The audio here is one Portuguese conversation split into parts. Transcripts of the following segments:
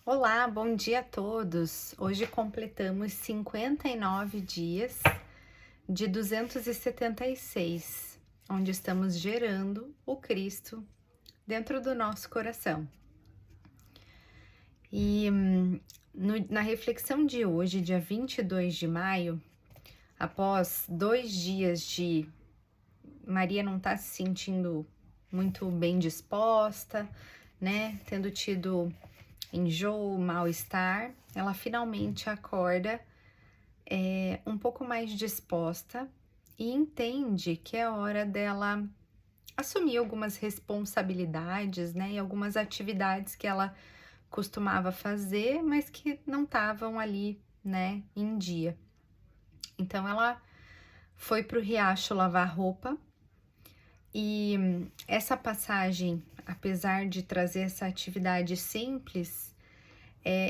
Olá, bom dia a todos. Hoje completamos 59 dias de 276, onde estamos gerando o Cristo dentro do nosso coração. E na reflexão de hoje, dia 22 de maio, após 2 dias de Maria não estar se sentindo muito bem disposta, né? Tendo tido enjoo, mal-estar, ela finalmente acorda um pouco mais disposta e entende que é hora dela assumir algumas responsabilidades, né? E algumas atividades que ela costumava fazer, mas que não estavam ali, né, em dia. Então ela foi para o riacho lavar roupa e essa passagem, apesar de trazer essa atividade simples,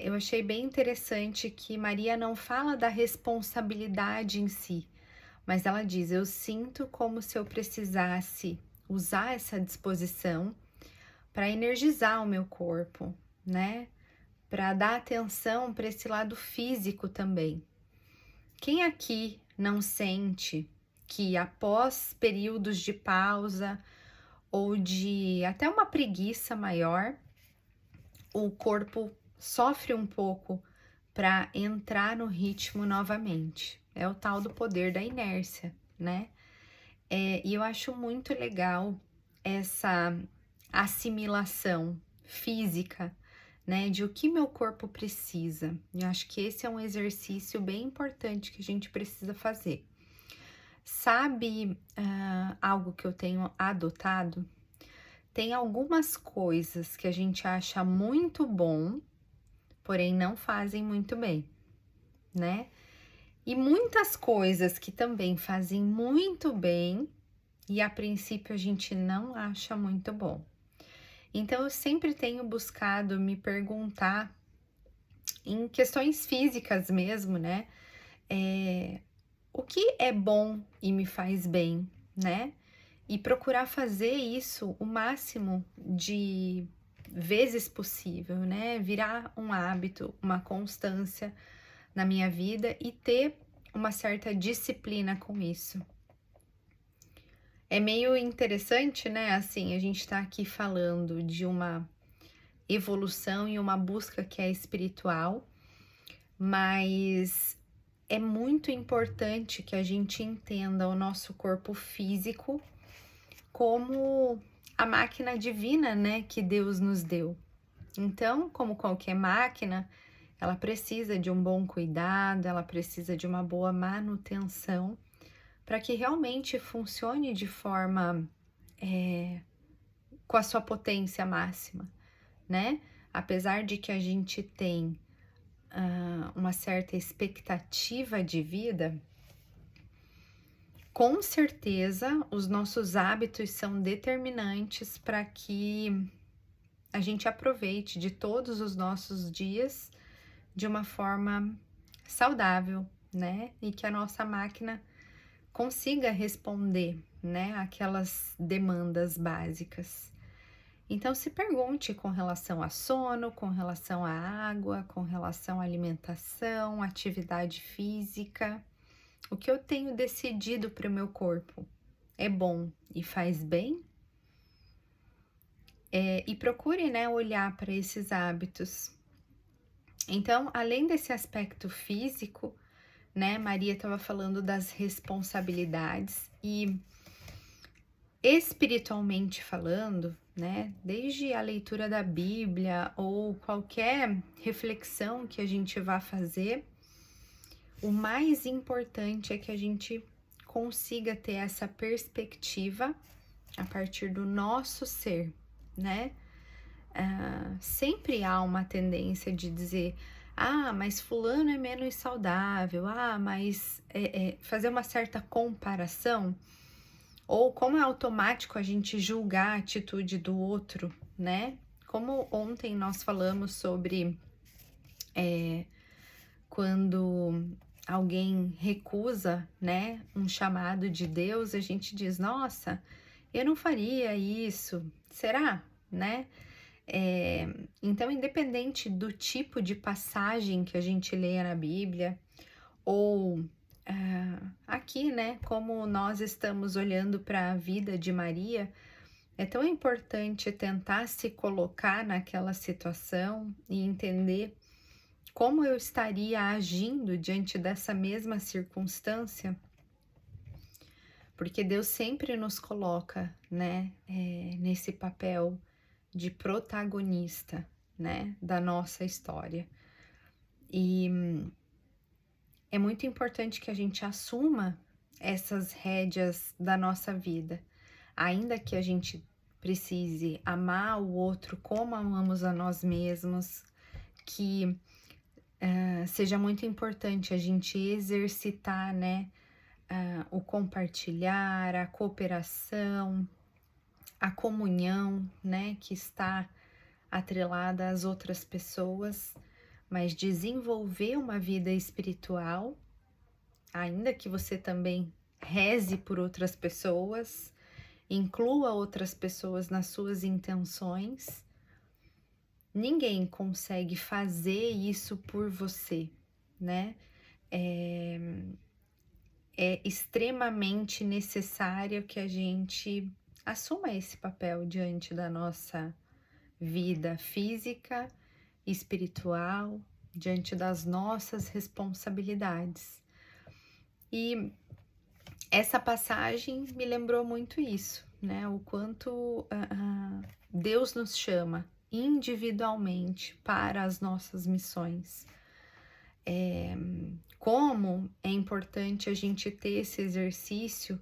eu achei bem interessante que Maria não fala da responsabilidade em si, mas ela diz: eu sinto como se eu precisasse usar essa disposição para energizar o meu corpo, né? Para dar atenção para esse lado físico também. Quem aqui não sente que após períodos de pausa ou de até uma preguiça maior, o corpo sofre um pouco para entrar no ritmo novamente? É o tal do poder da inércia, né? E eu acho muito legal essa assimilação física, né, de o que meu corpo precisa. Eu acho que esse é um exercício bem importante que a gente precisa fazer. Sabe, algo que eu tenho adotado? Tem algumas coisas que a gente acha muito bom, porém não fazem muito bem, né? E muitas coisas que também fazem muito bem e a princípio a gente não acha muito bom. Então eu sempre tenho buscado me perguntar em questões físicas mesmo, né? O que é bom e me faz bem, né? E procurar fazer isso o máximo de vezes possível, né? Virar um hábito, uma constância na minha vida e ter uma certa disciplina com isso. É meio interessante, né? Assim, a gente tá aqui falando de uma evolução e uma busca que é espiritual, mas é muito importante que a gente entenda o nosso corpo físico como a máquina divina, né, que Deus nos deu. Então, como qualquer máquina, ela precisa de um bom cuidado, ela precisa de uma boa manutenção para que realmente funcione de forma com a sua potência máxima, né? Apesar de que a gente tem uma certa expectativa de vida, com certeza os nossos hábitos são determinantes para que a gente aproveite de todos os nossos dias de uma forma saudável, né? E que a nossa máquina consiga responder, né, aquelas demandas básicas. Então se pergunte com relação a sono, com relação à água, com relação à alimentação, atividade física. O que eu tenho decidido para o meu corpo é bom e faz bem? E procure, né, olhar para esses hábitos. Então, além desse aspecto físico, né, Maria estava falando das responsabilidades e espiritualmente falando, né, desde a leitura da Bíblia ou qualquer reflexão que a gente vá fazer, o mais importante é que a gente consiga ter essa perspectiva a partir do nosso ser, né? Sempre há uma tendência de dizer: ah, mas fulano é menos saudável, mas fazer uma certa comparação, ou como é automático a gente julgar a atitude do outro, né? Como ontem nós falamos sobre quando alguém recusa, né, um chamado de Deus, a gente diz: nossa, eu não faria isso, será, né? Então, independente do tipo de passagem que a gente lê na Bíblia, ou aqui, né, como nós estamos olhando para a vida de Maria, é tão importante tentar se colocar naquela situação e entender como eu estaria agindo diante dessa mesma circunstância, porque Deus sempre nos coloca, né, nesse papel de protagonista, né, da nossa história. E é muito importante que a gente assuma essas rédeas da nossa vida, ainda que a gente precise amar o outro como amamos a nós mesmos, que seja muito importante a gente exercitar, né, o compartilhar, a cooperação, a comunhão, né, que está atrelada às outras pessoas, mas desenvolver uma vida espiritual, ainda que você também reze por outras pessoas, inclua outras pessoas nas suas intenções. Ninguém consegue fazer isso por você, né? É extremamente necessário que a gente assuma esse papel diante da nossa vida física, espiritual, diante das nossas responsabilidades. E essa passagem me lembrou muito isso, né? O quanto Deus nos chama individualmente para as nossas missões. Como é importante a gente ter esse exercício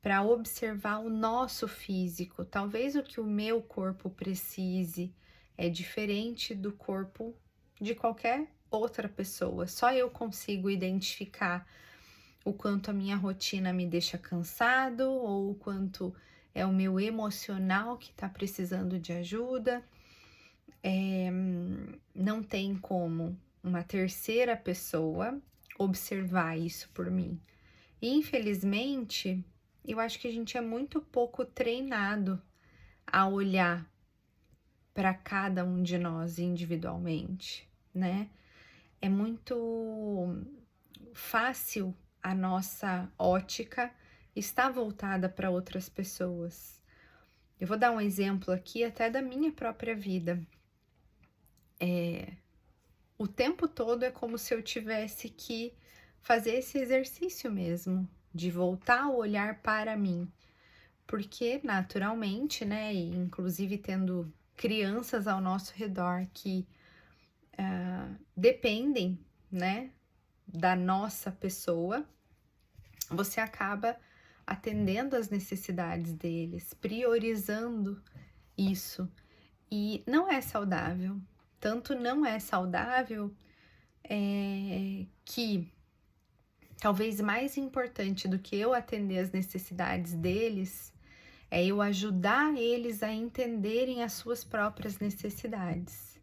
para observar o nosso físico. Talvez o que o meu corpo precise é diferente do corpo de qualquer outra pessoa. Só eu consigo identificar o quanto a minha rotina me deixa cansado ou o quanto é o meu emocional que está precisando de ajuda. Não tem como uma terceira pessoa observar isso por mim. E, infelizmente, eu acho que a gente é muito pouco treinado a olhar para cada um de nós individualmente, né? É muito fácil a nossa ótica estar voltada para outras pessoas. Eu vou dar um exemplo aqui até da minha própria vida. O tempo todo é como se eu tivesse que fazer esse exercício mesmo, de voltar o olhar para mim. Porque, naturalmente, né, e inclusive tendo crianças ao nosso redor que dependem, né, da nossa pessoa, você acaba atendendo às necessidades deles, priorizando isso. E não é saudável. Tanto não é saudável que talvez mais importante do que eu atender as necessidades deles é eu ajudar eles a entenderem as suas próprias necessidades.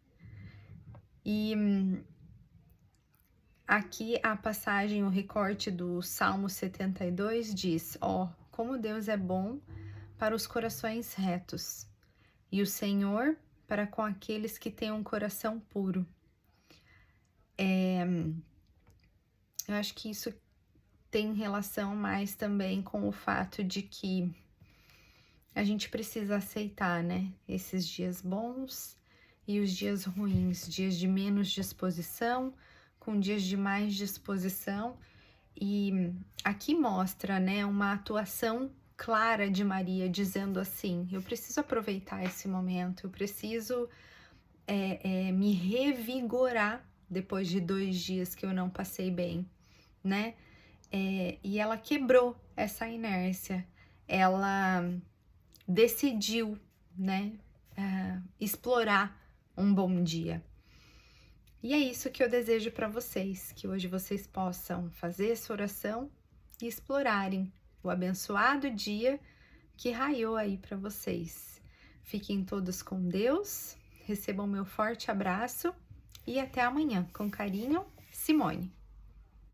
E aqui a passagem, o recorte do Salmo 72 diz: como Deus é bom para os corações retos, e o Senhor para com aqueles que têm um coração puro. Eu acho que isso tem relação mais também com o fato de que a gente precisa aceitar, né, esses dias bons e os dias ruins, dias de menos disposição, com dias de mais disposição. E aqui mostra, né, uma atuação clara de Maria, dizendo assim: eu preciso aproveitar esse momento, eu preciso me revigorar depois de 2 dias que eu não passei bem, né? E ela quebrou essa inércia, ela decidiu, né, explorar um bom dia. E é isso que eu desejo para vocês, que hoje vocês possam fazer essa oração e explorarem o abençoado dia que raiou aí para vocês. Fiquem todos com Deus, recebam meu forte abraço e até amanhã. Com carinho, Simone.